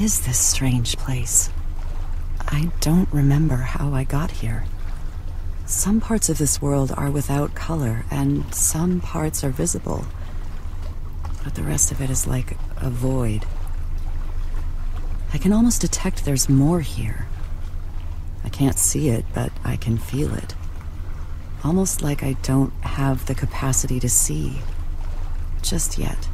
is this strange place? I don't remember how I got here. Some parts of this world are without color, and some parts are visible. But the rest of it is like a void. I can almost detect there's more here. I can't see it, but I can feel it. Almost like I don't have the capacity to see. Just yet.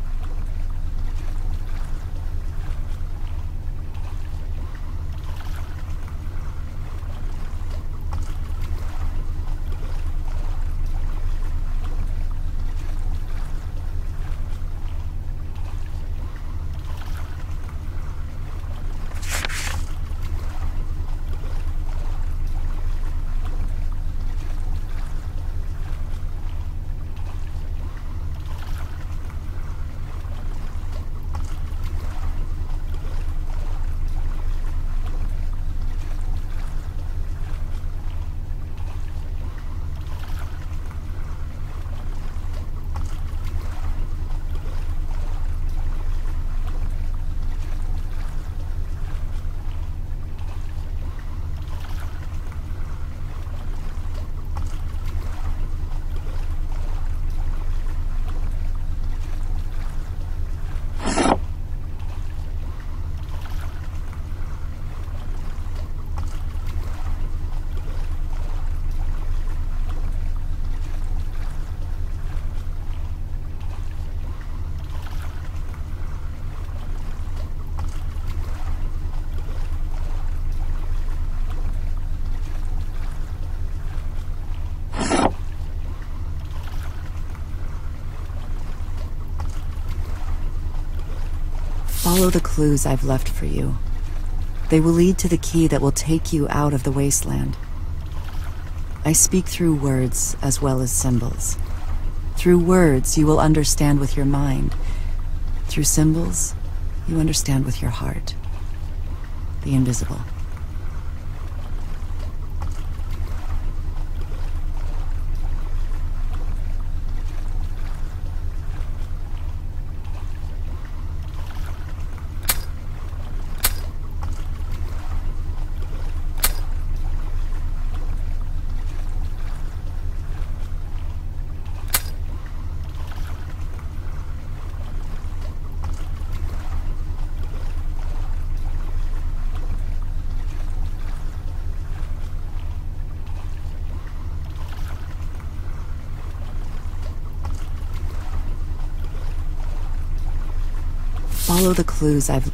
Follow the clues I've left for you. They will lead to the key that will take you out of the wasteland. I speak through words as well as symbols. Through words, you will understand with your mind. Through symbols, you understand with your heart. The invisible. Follow the clues I've...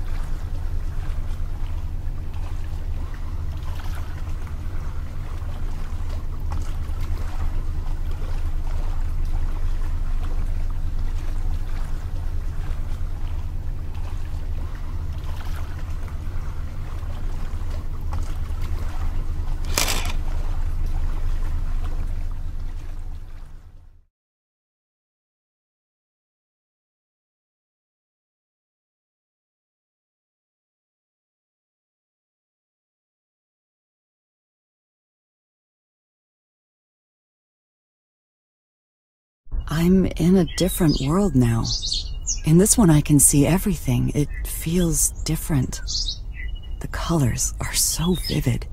I'm in a different world now. In this one I can see everything. It feels different. The colors are so vivid.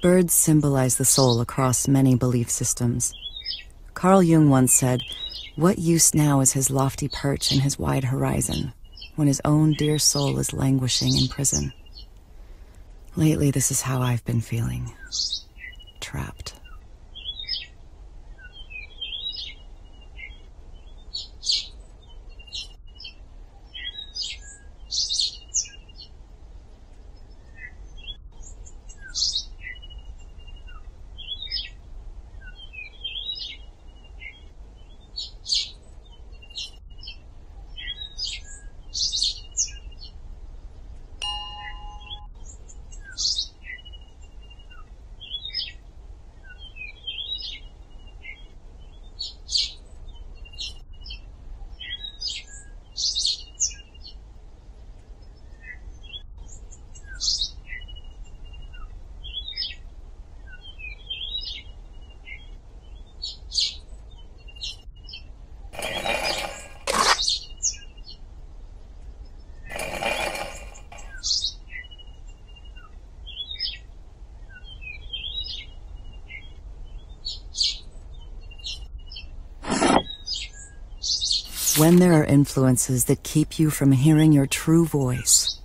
Birds symbolize the soul across many belief systems. Carl Jung once said, "What use now is his lofty perch and his wide horizon, when his own dear soul is languishing in prison?" Lately, this is how I've been feeling. Trapped. When there are influences that keep you from hearing your true voice,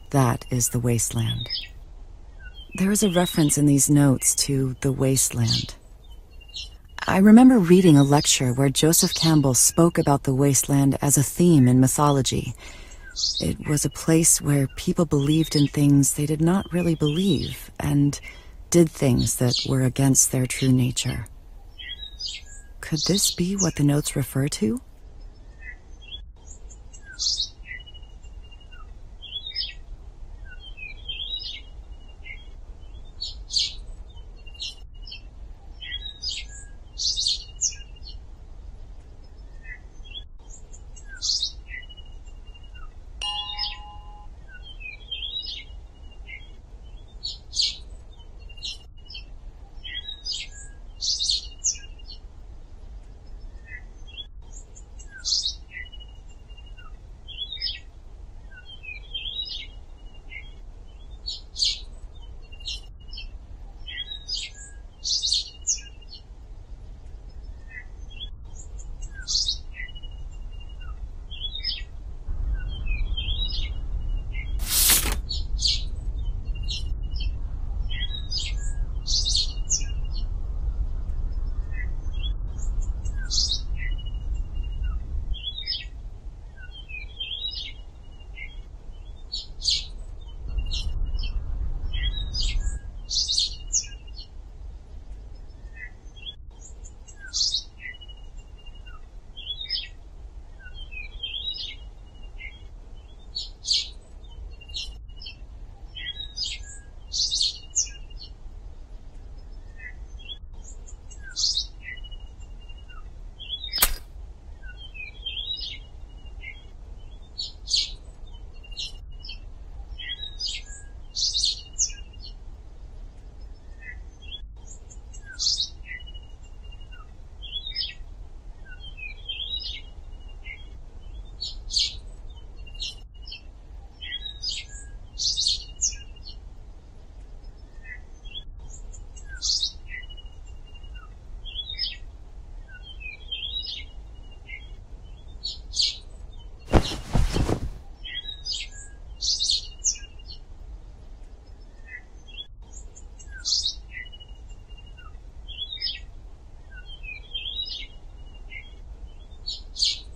that is the wasteland. There is a reference in these notes to the wasteland. I remember reading a lecture where Joseph Campbell spoke about the wasteland as a theme in mythology. It was a place where people believed in things they did not really believe and did things that were against their true nature. Could this be what the notes refer to?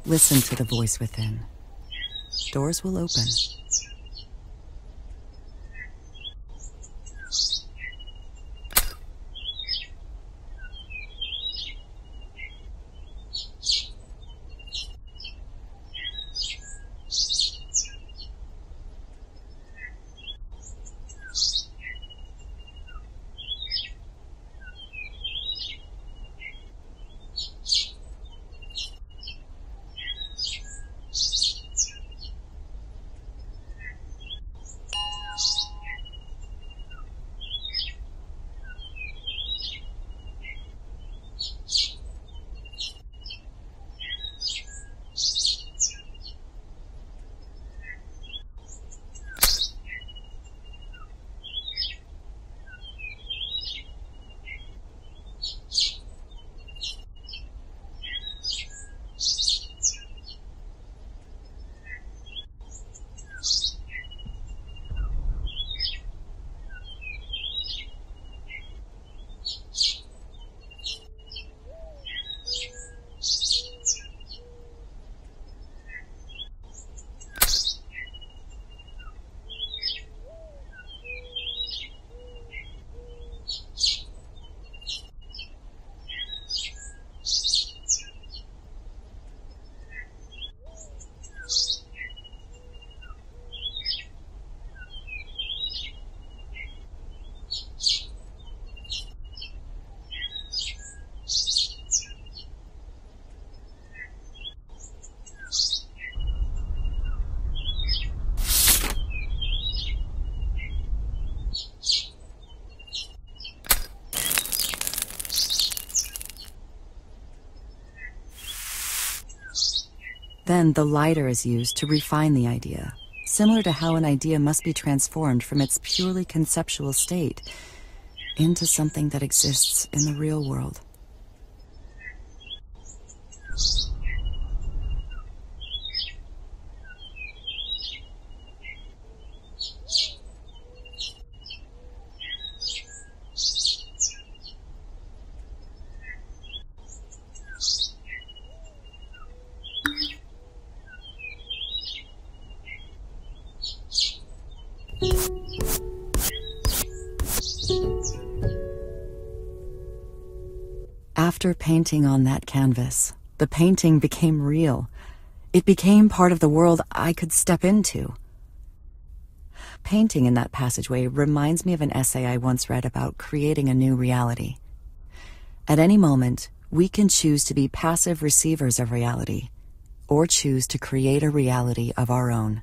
Listen to the voice within. Doors will open. Then the lighter is used to refine the idea, similar to how an idea must be transformed from its purely conceptual state into something that exists in the real world. After painting on that canvas, the painting became real. It became part of the world I could step into. Painting in that passageway reminds me of an essay I once read about creating a new reality. At any moment, we can choose to be passive receivers of reality, or choose to create a reality of our own.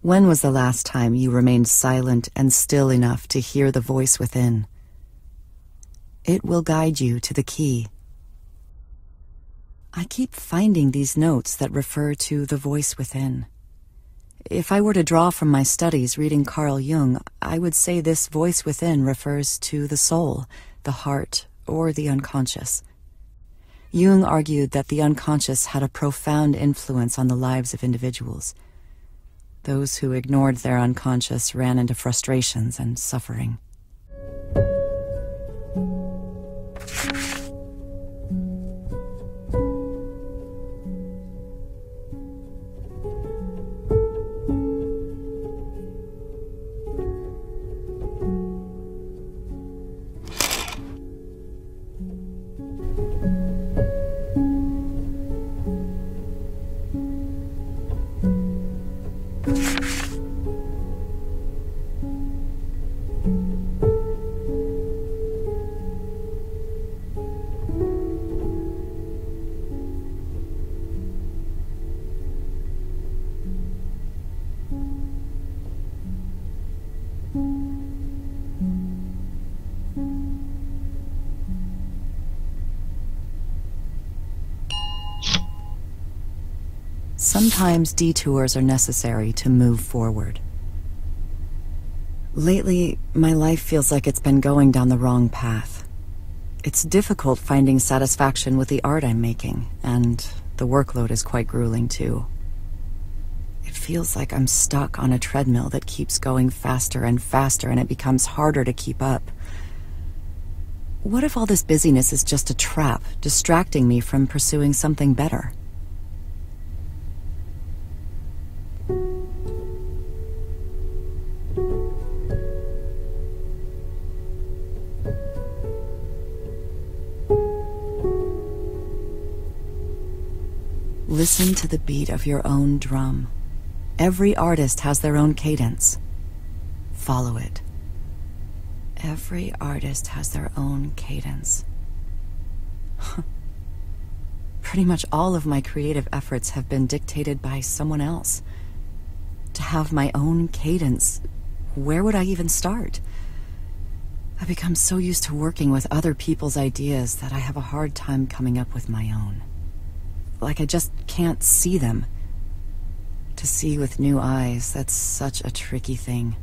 When was the last time you remained silent and still enough to hear the voice within? It will guide you to the key. I keep finding these notes that refer to the voice within. If I were to draw from my studies reading Carl Jung, I would say this voice within refers to the soul, the heart, or the unconscious. Jung argued that the unconscious had a profound influence on the lives of individuals. Those who ignored their unconscious ran into frustrations and suffering. Sometimes detours are necessary to move forward. Lately, my life feels like it's been going down the wrong path. It's difficult finding satisfaction with the art I'm making, and the workload is quite grueling too. It feels like I'm stuck on a treadmill that keeps going faster and faster, and it becomes harder to keep up. What if all this busyness is just a trap, distracting me from pursuing something better? Listen to the beat of your own drum. Every artist has their own cadence. Follow it. Every artist has their own cadence. Pretty much all of my creative efforts have been dictated by someone else. To have my own cadence, where would I even start? I've become so used to working with other people's ideas that I have a hard time coming up with my own. Like I just can't see them. To see with new eyes, that's such a tricky thing.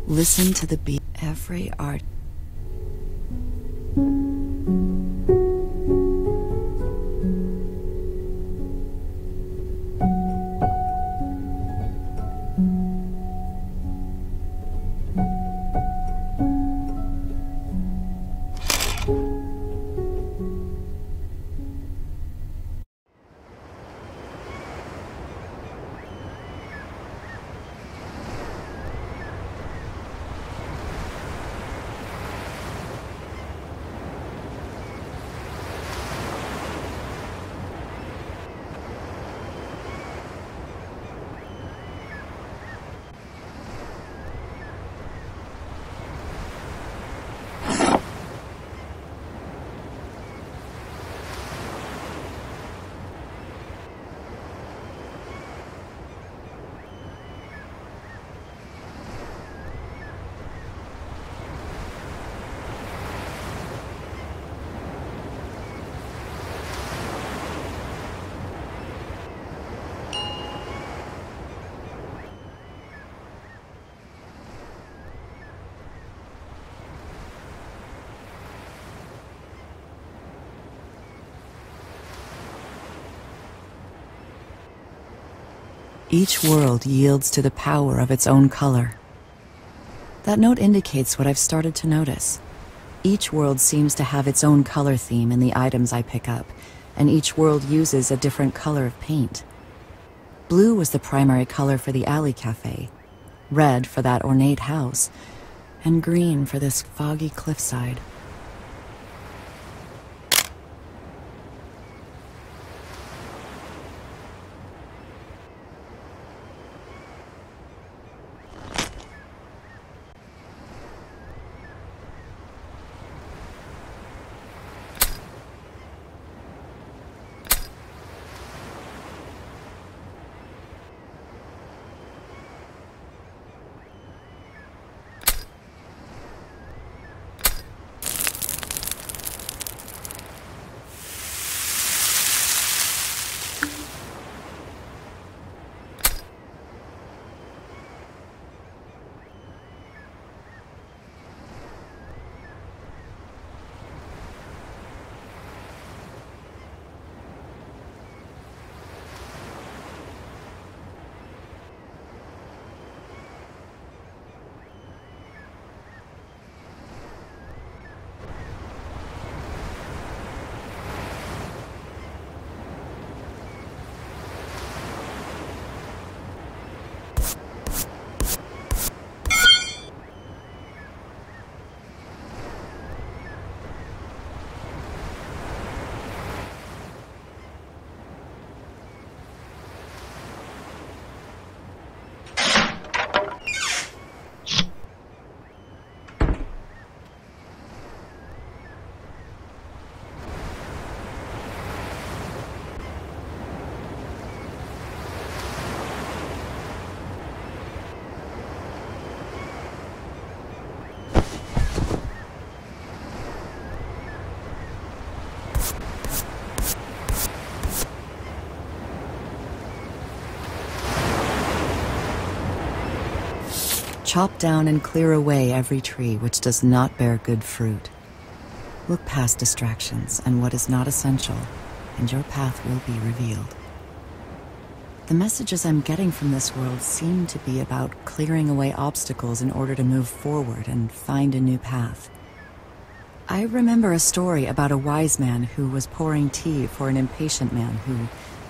Listen to the beat. Every art. Each world yields to the power of its own color. That note indicates what I've started to notice. Each world seems to have its own color theme in the items I pick up, and each world uses a different color of paint. Blue was the primary color for the alley cafe, red for that ornate house, and green for this foggy cliffside. Chop down and clear away every tree which does not bear good fruit. Look past distractions and what is not essential, and your path will be revealed. The messages I'm getting from this world seem to be about clearing away obstacles in order to move forward and find a new path. I remember a story about a wise man who was pouring tea for an impatient man who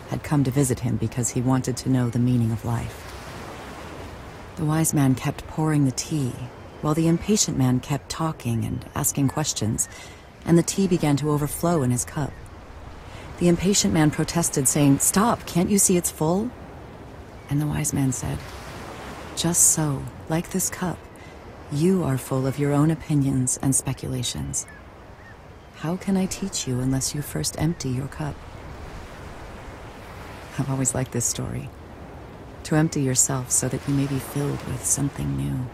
had come to visit him because he wanted to know the meaning of life. The wise man kept pouring the tea, while the impatient man kept talking and asking questions, and the tea began to overflow in his cup. The impatient man protested, saying, "Stop, can't you see it's full?" And the wise man said, "Just so, like this cup, you are full of your own opinions and speculations. How can I teach you unless you first empty your cup?" I've always liked this story. To empty yourself so that you may be filled with something new.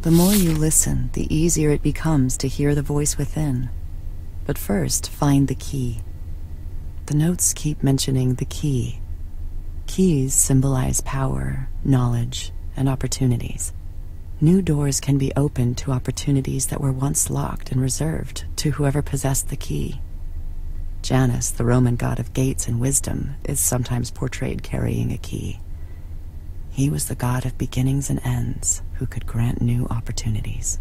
The more you listen, the easier it becomes to hear the voice within. But first, find the key. The notes keep mentioning the key. Keys symbolize power, knowledge, and opportunities. New doors can be opened to opportunities that were once locked and reserved to whoever possessed the key. Janus, the Roman god of gates and wisdom, is sometimes portrayed carrying a key. He was the god of beginnings and ends who could grant new opportunities.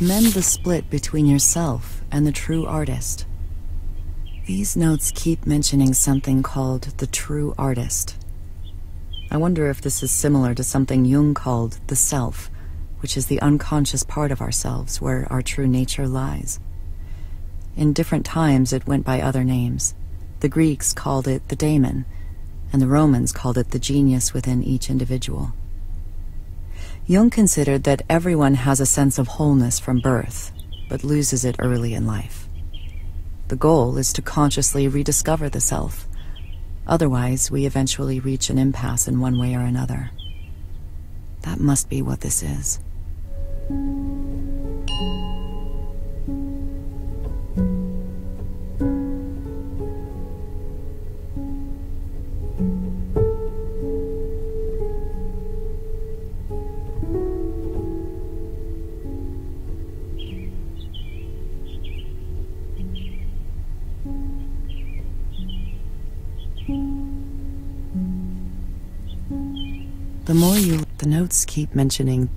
Mend the split between yourself and the true artist. These notes keep mentioning something called the true artist. I wonder if this is similar to something Jung called the self, which is the unconscious part of ourselves where our true nature lies. In different times it went by other names. The Greeks called it the daemon, and the Romans called it the genius within each individual. Jung considered that everyone has a sense of wholeness from birth, but loses it early in life. The goal is to consciously rediscover the self. Otherwise, we eventually reach an impasse in one way or another. That must be what this is. The notes keep mentioning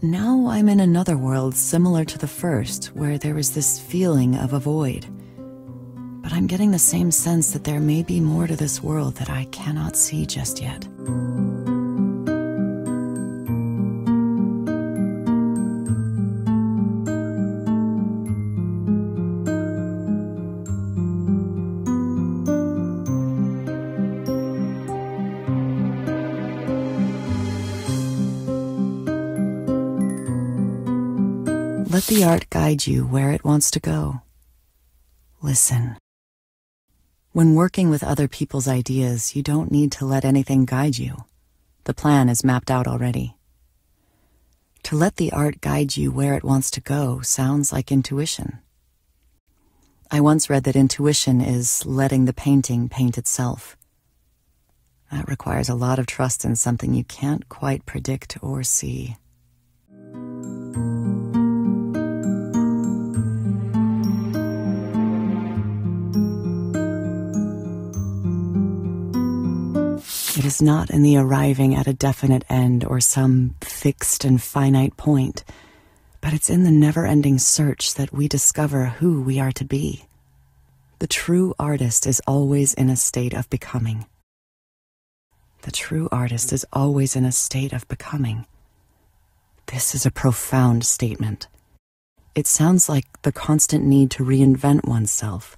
Now I'm in another world similar to the first, where there is this feeling of a void. But I'm getting the same sense that there may be more to this world that I cannot see just yet. Let the art guide you where it wants to go. Listen. When working with other people's ideas, you don't need to let anything guide you. The plan is mapped out already. To let the art guide you where it wants to go sounds like intuition. I once read that intuition is letting the painting paint itself. That requires a lot of trust in something you can't quite predict or see. It is not in the arriving at a definite end or some fixed and finite point, but it's in the never-ending search that we discover who we are to be. The true artist is always in a state of becoming. The true artist is always in a state of becoming. This is a profound statement. It sounds like the constant need to reinvent oneself.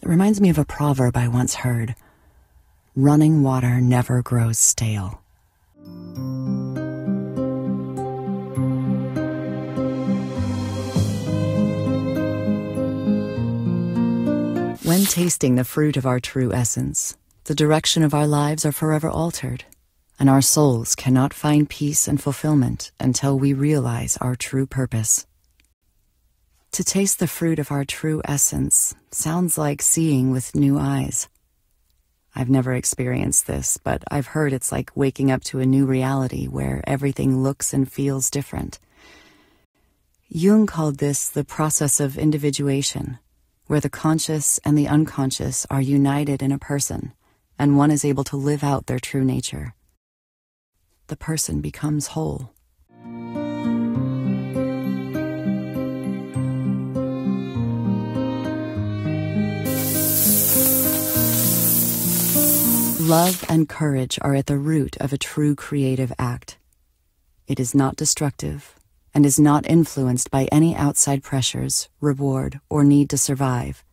It reminds me of a proverb I once heard. Running water never grows stale. When tasting the fruit of our true essence, the direction of our lives are forever altered, and our souls cannot find peace and fulfillment until we realize our true purpose. To taste the fruit of our true essence sounds like seeing with new eyes. I've never experienced this, but I've heard it's like waking up to a new reality where everything looks and feels different. Jung called this the process of individuation, where the conscious and the unconscious are united in a person, and one is able to live out their true nature. The person becomes whole. Love and courage are at the root of a true creative act. It is not destructive and is not influenced by any outside pressures, reward, or need to survive.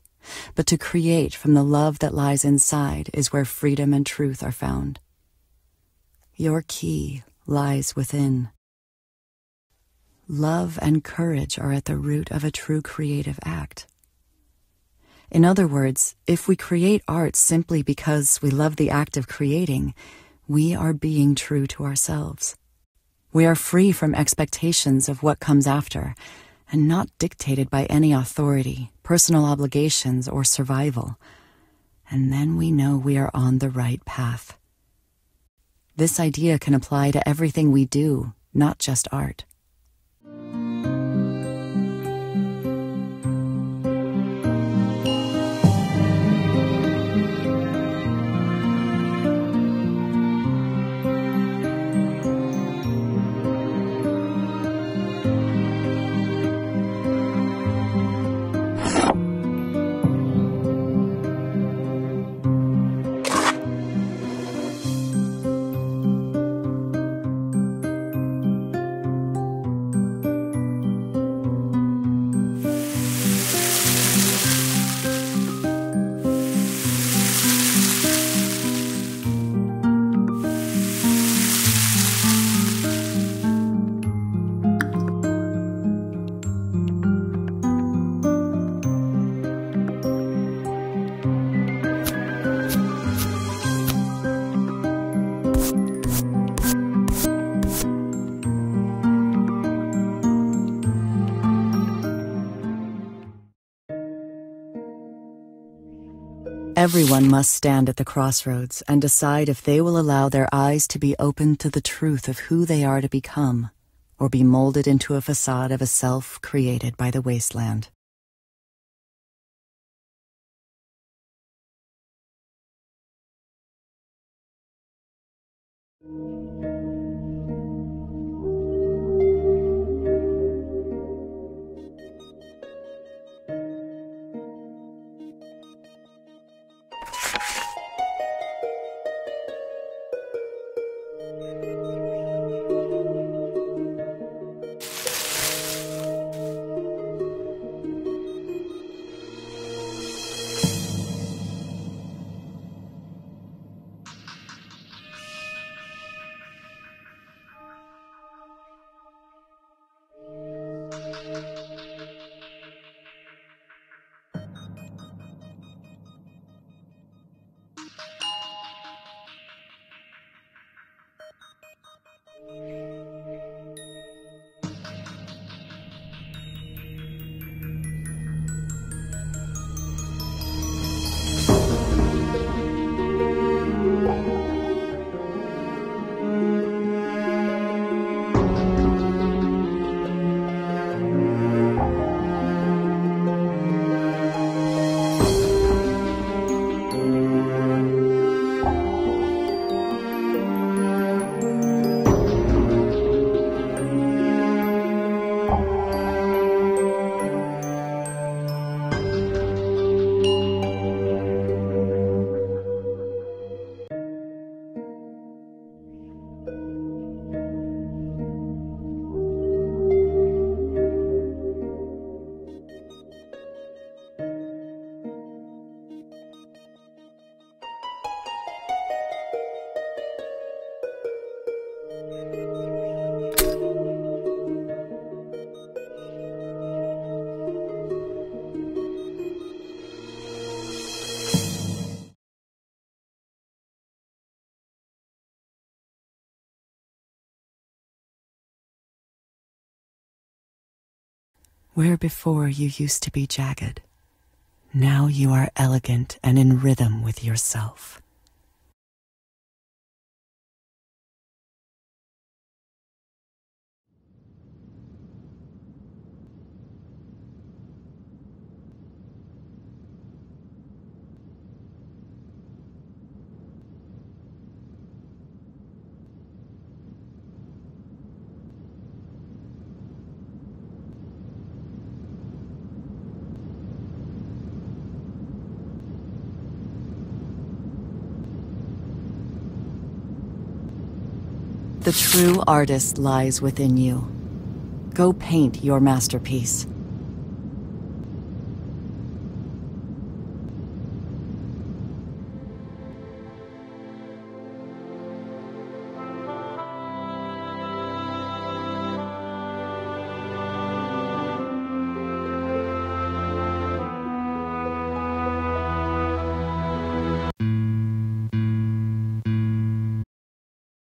But to create from the love that lies inside is where freedom and truth are found. Your key lies within. Love and courage are at the root of a true creative act. In other words, if we create art simply because we love the act of creating, we are being true to ourselves. We are free from expectations of what comes after, and not dictated by any authority, personal obligations, or survival. And then we know we are on the right path. This idea can apply to everything we do, not just art. Everyone must stand at the crossroads and decide if they will allow their eyes to be open to the truth of who they are to become, or be molded into a facade of a self created by the wasteland. Where before you used to be jagged, now you are elegant and in rhythm with yourself. The true artist lies within you. Go paint your masterpiece.